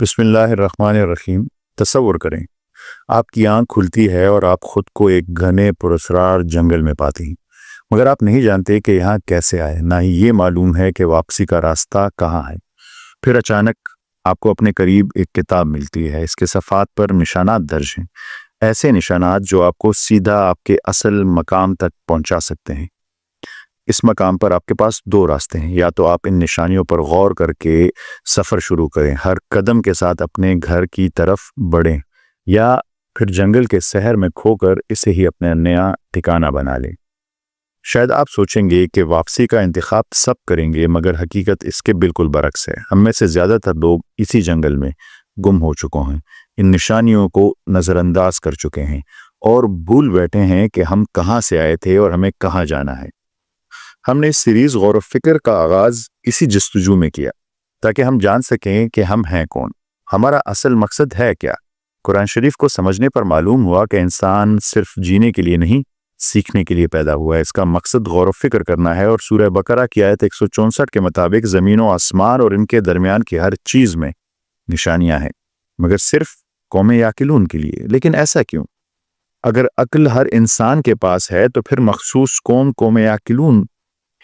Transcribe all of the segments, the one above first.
بسم اللہ الرحمن الرحیم۔ تصور کریں آپ کی آنکھ کھلتی ہے اور آپ خود کو ایک گھنے پراسرار جنگل میں پاتے ہیں، مگر آپ نہیں جانتے کہ یہاں کیسے آئے، نہ ہی یہ معلوم ہے کہ واپسی کا راستہ کہاں ہے۔ پھر اچانک آپ کو اپنے قریب ایک کتاب ملتی ہے، اس کے صفحات پر نشانات درج ہیں، ایسے نشانات جو آپ کو سیدھا آپ کے اصل مقام تک پہنچا سکتے ہیں۔ اس مقام پر آپ کے پاس دو راستے ہیں، یا تو آپ ان نشانیوں پر غور کر کے سفر شروع کریں، ہر قدم کے ساتھ اپنے گھر کی طرف بڑھیں، یا پھر جنگل کے سحر میں کھو کر اسے ہی اپنا نیا ٹھکانہ بنا لیں۔ شاید آپ سوچیں گے کہ واپسی کا انتخاب سب کریں گے، مگر حقیقت اس کے بالکل برعکس ہے۔ ہم میں سے زیادہ تر لوگ اسی جنگل میں گم ہو چکے ہیں، ان نشانیوں کو نظر انداز کر چکے ہیں اور بھول بیٹھے ہیں کہ ہم کہاں سے آئے تھے اور ہمیں کہاں جانا ہے۔ ہم نے اس سیریز غور و فکر کا آغاز اسی جستجو میں کیا، تاکہ ہم جان سکیں کہ ہم ہیں کون، ہمارا اصل مقصد ہے کیا۔ قرآن شریف کو سمجھنے پر معلوم ہوا کہ انسان صرف جینے کے لیے نہیں، سیکھنے کے لیے پیدا ہوا ہے۔ اس کا مقصد غور و فکر کرنا ہے، اور سورہ بقرہ کی آیت 164 کے مطابق زمین و آسمان اور ان کے درمیان کی ہر چیز میں نشانیاں ہیں، مگر صرف قوم یعقلون کے لیے۔ لیکن ایسا کیوں؟ اگر عقل ہر انسان کے پاس ہے تو پھر مخصوص قوم یعقلون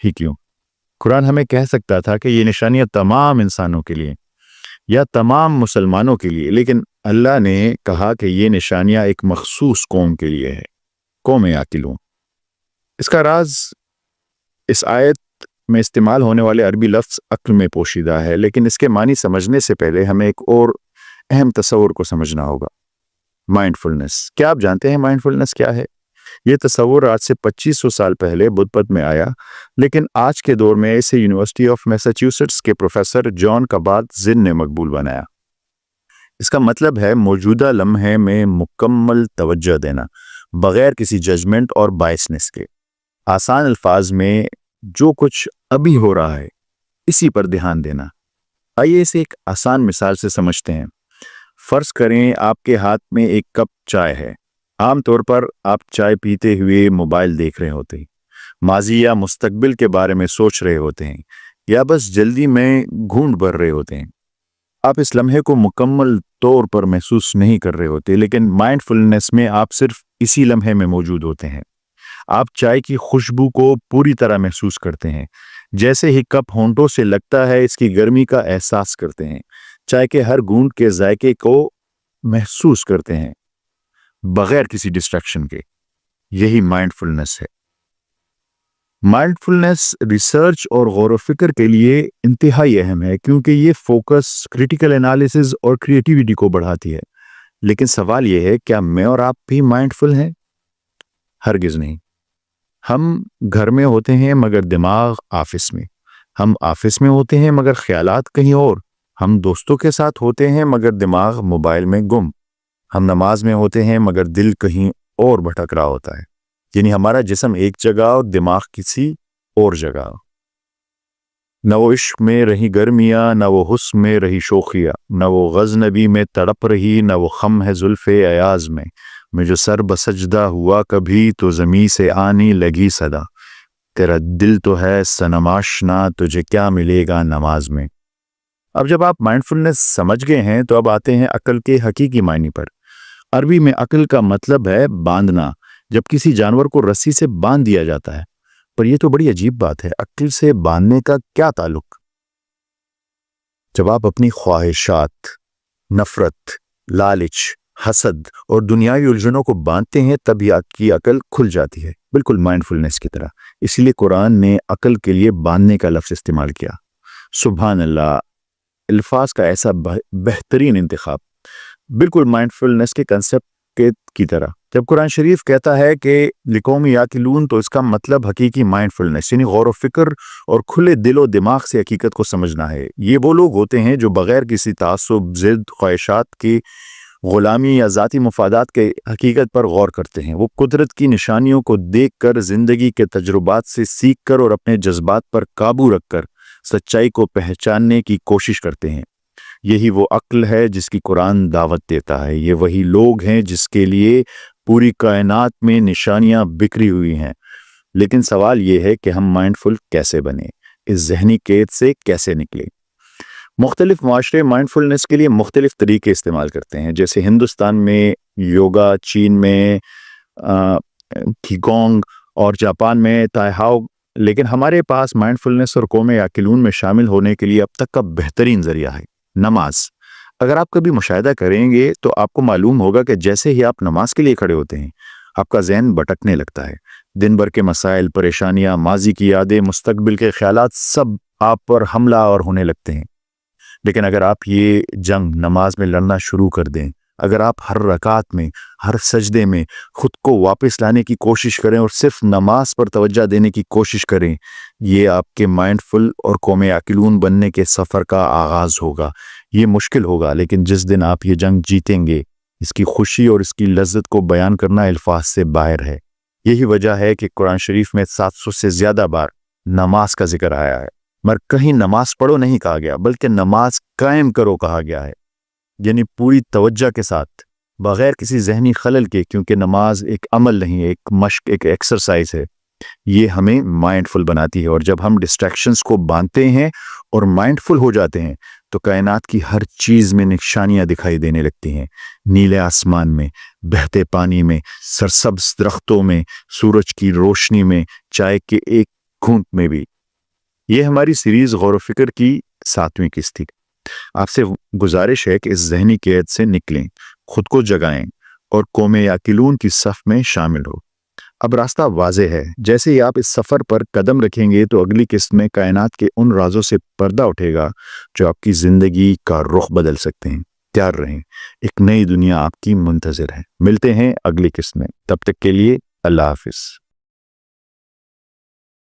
ہی کیوں؟ قرآن ہمیں کہہ سکتا تھا کہ یہ نشانیاں تمام انسانوں کے لیے یا تمام مسلمانوں کے لیے، لیکن اللہ نے کہا کہ یہ نشانیاں ایک مخصوص قوم کے لیے ہے، قوم یعقلون۔ اس کا راز اس آیت میں استعمال ہونے والے عربی لفظ عقل میں پوشیدہ ہے، لیکن اس کے معنی سمجھنے سے پہلے ہمیں ایک اور اہم تصور کو سمجھنا ہوگا، مائنڈ فلنس۔ کیا آپ جانتے ہیں مائنڈ فلنس کیا ہے؟ یہ تصور آج سے 2500 سال پہلے بدھ مت میں آیا، لیکن آج کے دور میں اسے یونیورسٹی آف میساچیوسیٹس کے پروفیسر جان کابات-زن نے مقبول بنایا۔ اس کا مطلب ہے موجودہ لمحے میں مکمل توجہ دینا، بغیر کسی ججمنٹ اور بائسنس کے۔ آسان الفاظ میں جو کچھ ابھی ہو رہا ہے اسی پر دھیان دینا۔ آئیے اسے ایک آسان مثال سے سمجھتے ہیں۔ فرض کریں آپ کے ہاتھ میں ایک کپ چائے ہے۔ عام طور پر آپ چائے پیتے ہوئے موبائل دیکھ رہے ہوتے ہیں، ماضی یا مستقبل کے بارے میں سوچ رہے ہوتے ہیں، یا بس جلدی میں گھونٹ بھر رہے ہوتے ہیں۔ آپ اس لمحے کو مکمل طور پر محسوس نہیں کر رہے ہوتے، لیکن مائنڈ فلنس میں آپ صرف اسی لمحے میں موجود ہوتے ہیں۔ آپ چائے کی خوشبو کو پوری طرح محسوس کرتے ہیں، جیسے ہی کپ ہونٹوں سے لگتا ہے اس کی گرمی کا احساس کرتے ہیں، چائے کے ہر گھونٹ کے ذائقے کو محسوس کرتے ہیں، بغیر کسی ڈسٹریکشن کے۔ یہی مائنڈ فلنس ہے۔ مائنڈ فلنس ریسرچ اور غور و فکر کے لیے انتہائی اہم ہے، کیونکہ یہ فوکس، کریٹیکل انالیسز اور کریٹیوٹی کو بڑھاتی ہے۔ لیکن سوال یہ ہے، کیا میں اور آپ بھی مائنڈ فل ہیں؟ ہرگز نہیں۔ ہم گھر میں ہوتے ہیں مگر دماغ آفس میں، ہم آفس میں ہوتے ہیں مگر خیالات کہیں اور، ہم دوستوں کے ساتھ ہوتے ہیں مگر دماغ موبائل میں گم، ہم نماز میں ہوتے ہیں مگر دل کہیں اور بھٹک رہا ہوتا ہے۔ یعنی ہمارا جسم ایک جگہ اور دماغ کسی اور جگہ۔ نہ وہ عشق میں رہی گرمیاں، نہ وہ حسن میں رہی شوخیاں، نہ وہ غضنبی میں تڑپ رہی، نہ وہ خم ہے زلف ایاز میں جو سر بسجدہ ہوا کبھی تو زمیں سے آنے لگی صدا، تیرا دل تو ہے صنم آشنا، تجھے کیا ملے گا نماز میں۔ اب جب آپ مائنڈ فلنس سمجھ گئے ہیں تو اب آتے ہیں عقل کے حقیقی معنی پر۔ عربی میں عقل کا مطلب ہے باندھنا۔ جب کسی جانور کو رسی سے باندھ دیا جاتا ہے، پر یہ تو بڑی عجیب بات ہے، عقل سے باندھنے کا کیا تعلق؟ جب آپ اپنی خواہشات، نفرت، لالچ، حسد اور دنیاوی الجھنوں کو باندھتے ہیں، تب ہی آپ کی عقل کھل جاتی ہے، بالکل مائنڈ فلنس کی طرح۔ اسی لیے قرآن نے عقل کے لیے باندھنے کا لفظ استعمال کیا۔ سبحان اللہ، الفاظ کا ایسا بہترین انتخاب، بالکل مائنڈ فلنس کے کنسپٹ کی طرح۔ جب قرآن شریف کہتا ہے کہ لقوم یعقلون، تو اس کا مطلب حقیقی مائنڈ فلنس، یعنی غور و فکر اور کھلے دل و دماغ سے حقیقت کو سمجھنا ہے۔ یہ وہ لوگ ہوتے ہیں جو بغیر کسی تعصب، ضد، خواہشات کی غلامی یا ذاتی مفادات کے حقیقت پر غور کرتے ہیں۔ وہ قدرت کی نشانیوں کو دیکھ کر، زندگی کے تجربات سے سیکھ کر اور اپنے جذبات پر قابو رکھ کر سچائی کو پہچاننے کی کوشش کرتے ہیں۔ یہی وہ عقل ہے جس کی قرآن دعوت دیتا ہے۔ یہ وہی لوگ ہیں جس کے لیے پوری کائنات میں نشانیاں بکھری ہوئی ہیں۔ لیکن سوال یہ ہے کہ ہم مائنڈفل کیسے بنیں، اس ذہنی قید سے کیسے نکلیں؟ مختلف معاشرے مائنڈفلنس کے لیے مختلف طریقے استعمال کرتے ہیں، جیسے ہندوستان میں یوگا، چین میں کیگونگ اور جاپان میں تائی ہاؤ، لیکن ہمارے پاس مائنڈفلنس اور قوم یعقلون میں شامل ہونے کے لیے اب تک کا بہترین ذریعہ ہے نماز۔ اگر آپ کبھی مشاہدہ کریں گے تو آپ کو معلوم ہوگا کہ جیسے ہی آپ نماز کے لیے کھڑے ہوتے ہیں آپ کا ذہن بھٹکنے لگتا ہے، دن بھر کے مسائل، پریشانیاں، ماضی کی یادیں، مستقبل کے خیالات سب آپ پر حملہ آور ہونے لگتے ہیں۔ لیکن اگر آپ یہ جنگ نماز میں لڑنا شروع کر دیں، اگر آپ ہر رکعت میں، ہر سجدے میں خود کو واپس لانے کی کوشش کریں اور صرف نماز پر توجہ دینے کی کوشش کریں، یہ آپ کے مائنڈفل اور قوم یعقلون بننے کے سفر کا آغاز ہوگا۔ یہ مشکل ہوگا، لیکن جس دن آپ یہ جنگ جیتیں گے، اس کی خوشی اور اس کی لذت کو بیان کرنا الفاظ سے باہر ہے۔ یہی وجہ ہے کہ قرآن شریف میں 700 سے زیادہ بار نماز کا ذکر آیا ہے، مگر کہیں نماز پڑھو نہیں کہا گیا، بلکہ نماز قائم کرو کہا گیا ہے، یعنی پوری توجہ کے ساتھ، بغیر کسی ذہنی خلل کے، کیونکہ نماز ایک عمل نہیں، ایک مشق، ایک ایکسرسائز ہے۔ یہ ہمیں مائنڈفل بناتی ہے، اور جب ہم ڈسٹریکشنز کو باندھتے ہیں اور مائنڈفل ہو جاتے ہیں تو کائنات کی ہر چیز میں نشانیاں دکھائی دینے لگتی ہیں، نیلے آسمان میں، بہتے پانی میں، سرسبز درختوں میں، سورج کی روشنی میں، چائے کے ایک گھونٹ میں بھی۔ یہ ہماری سیریز غور و فکر کی 7ویں قسط تھی۔ آپ سے گزارش ہے کہ اس ذہنی قید سے نکلیں، خود کو جگائیں اور قوم یعقلون کی صف میں شامل ہو۔ اب راستہ واضح ہے، جیسے ہی آپ اس سفر پر قدم رکھیں گے تو اگلی قسط میں کائنات کے ان رازوں سے پردہ اٹھے گا جو آپ کی زندگی کا رخ بدل سکتے ہیں۔ تیار رہیں، ایک نئی دنیا آپ کی منتظر ہے۔ ملتے ہیں اگلی قسط میں، تب تک کے لیے اللہ حافظ۔